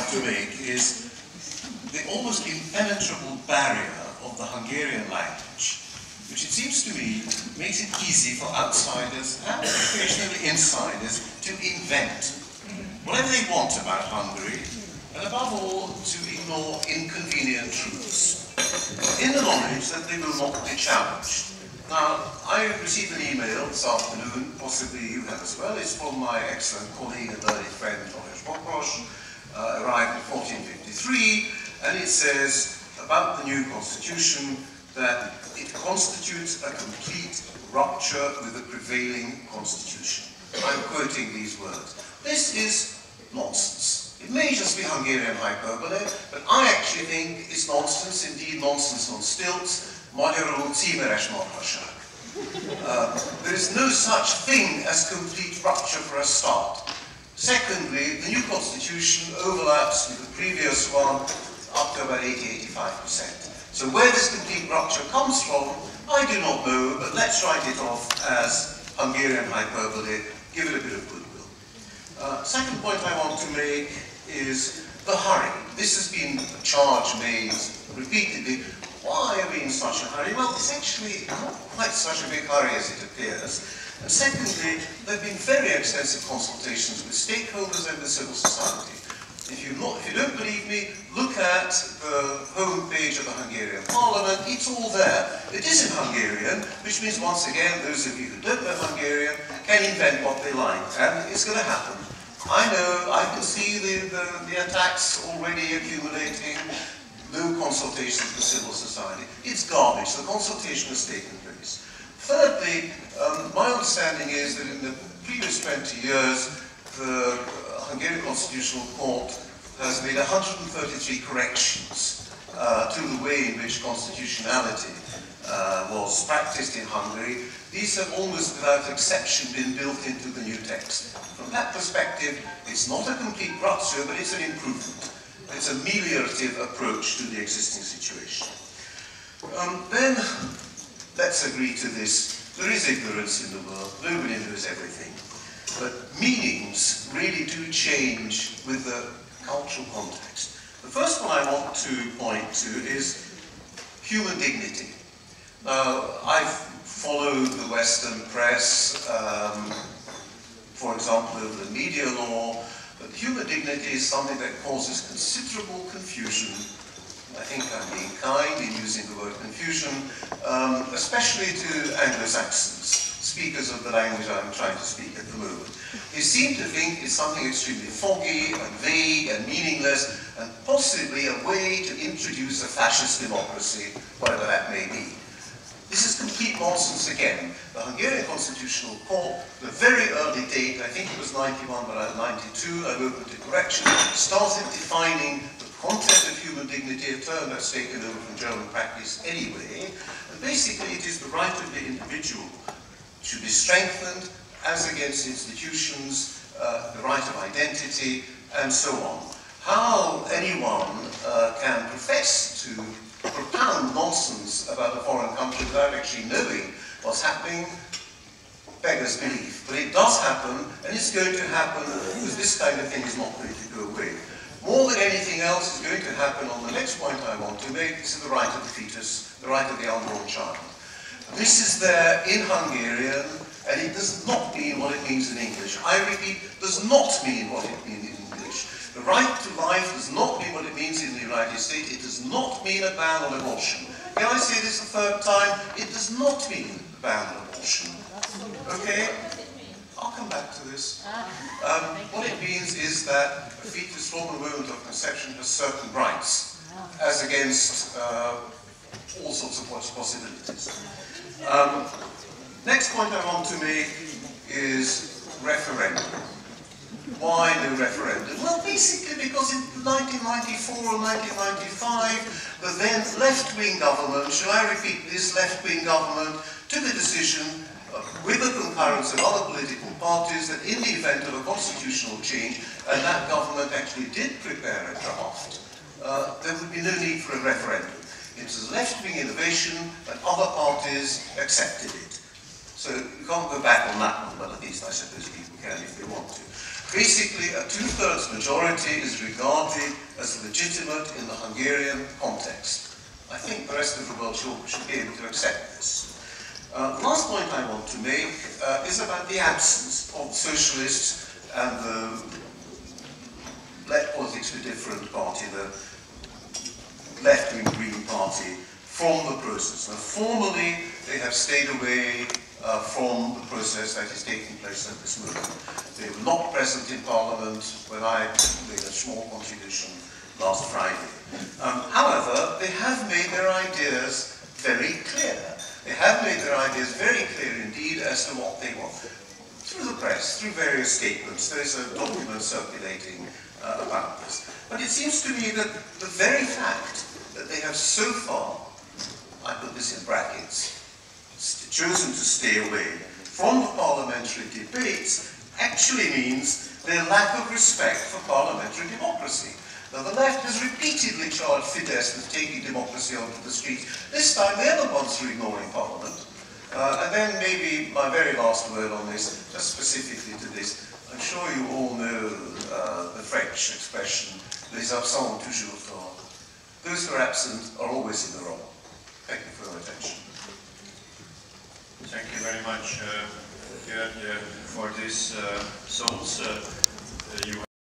want to make is the almost impenetrable barrier of the Hungarian language, which it seems to me makes it easy for outsiders and occasionally insiders to invent whatever they want about Hungary, and above all, to ignore inconvenient truths, in the knowledge that they will not be challenged. Now, I received an email this afternoon, possibly you have as well. It's from my excellent colleague and learned friend, Schöpflin, arrived in 1453, and it says about the new constitution that it constitutes a complete rupture with the prevailing constitution. I'm quoting these words. This is nonsense. It may just be Hungarian hyperbole, but I actually think it's nonsense, indeed nonsense on stilts. Magyarul címeres marhaság. There is no such thing as complete rupture for a start. Secondly, the new constitution overlaps with the previous one up to about 80–85%. So where this complete rupture comes from, I do not know, but let's write it off as Hungarian hyperbole, give it a bit of goodwill. Second point I want to make is the hurry. This has been a charge made repeatedly. Why are we in such a hurry? Well, it's actually not quite such a big hurry as it appears. And secondly, there have been very extensive consultations with stakeholders and with civil society. If you don't believe me, look at the home page of the Hungarian Parliament. It's all there. It is in Hungarian, which means, once again, those of you who don't know Hungarian can invent what they like, and it's going to happen. I know, I can see the attacks already accumulating. No consultations with civil society. It's garbage. The consultation has taken place. Thirdly, my understanding is that in the previous 20 years, the Hungarian Constitutional Court has made 133 corrections to the way in which constitutionality was practiced in Hungary. These have almost without exception been built into the new text. From that perspective, it's not a complete rupture, but it's an improvement. It's a ameliorative approach to the existing situation. Then, let's agree to this. There is ignorance in the world. Nobody knows everything. But meanings really do change with the cultural context. The first one I want to point to is human dignity. Now, I've followed the Western press, for example, over the media law. But human dignity is something that causes considerable confusion. I think I'm being kind in using the word confusion, especially to Anglo-Saxons, speakers of the language I'm trying to speak at the moment. They seem to think it's something extremely foggy and vague and meaningless, and possibly a way to introduce a fascist democracy, whatever that may be. This is complete nonsense again. The Hungarian Constitutional Court, the very early date, I think it was 91, but 92, I've opened to correction, started defining the concept of human dignity, a term that's taken over from German practice anyway. And basically it is the right of the individual to be strengthened as against institutions, the right of identity, and so on. How anyone can profess to propound nonsense about a foreign country without actually knowing what's happening beggars belief. But it does happen, and it's going to happen because this kind of thing is not going to go away. More than anything else is going to happen on the next point I want to make. This is the right of the fetus, the right of the unborn child. This is there in Hungarian, and it does not mean what it means in English. I repeat, does not mean what it means in English. The right to life does not mean what it means in the United States. It does not mean a ban on abortion. Can I say this a third time? It does not mean a ban on abortion. Okay? I'll come back to this. What it means is that a fetus from the moment of conception has certain rights, as against all sorts of possibilities. Next point I want to make is referendum. Why no referendum? Well, basically because in 1994 or 1995, the then left-wing government, shall I repeat this, left-wing government took a decision with the concurrence of other political parties that in the event of a constitutional change, and that government actually did prepare a draft, there would be no need for a referendum. It was a left-wing innovation and other parties accepted it. So you can't go back on that one, but at least I suppose people can if they want to. Basically, a two-thirds majority is regarded as legitimate in the Hungarian context. I think the rest of the world should be able to accept this. The last point I want to make is about the absence of socialists and the let politics be different party, the left-wing Green Party, from the process. Now, formally, they have stayed away from the process that is taking place at this moment. They were not present in Parliament when I made a small contribution last Friday. However, they have made their ideas very clear. They have made their ideas very clear indeed as to what they want. Through the press, through various statements, there is a document circulating about this. But it seems to me that the very fact that they have so far, I put this in brackets, chosen to stay away from the parliamentary debates actually means their lack of respect for parliamentary democracy. Now, the left has repeatedly charged Fidesz with taking democracy onto the streets. This time, they're the ones who are ignoring Parliament. And then maybe my very last word on this, just specifically to this. I'm sure you all know the French expression, les absents ont toujours tort. Those who are absent are always in the wrong. Thank you for your attention. Thank you very much, Georg, for these thoughts. You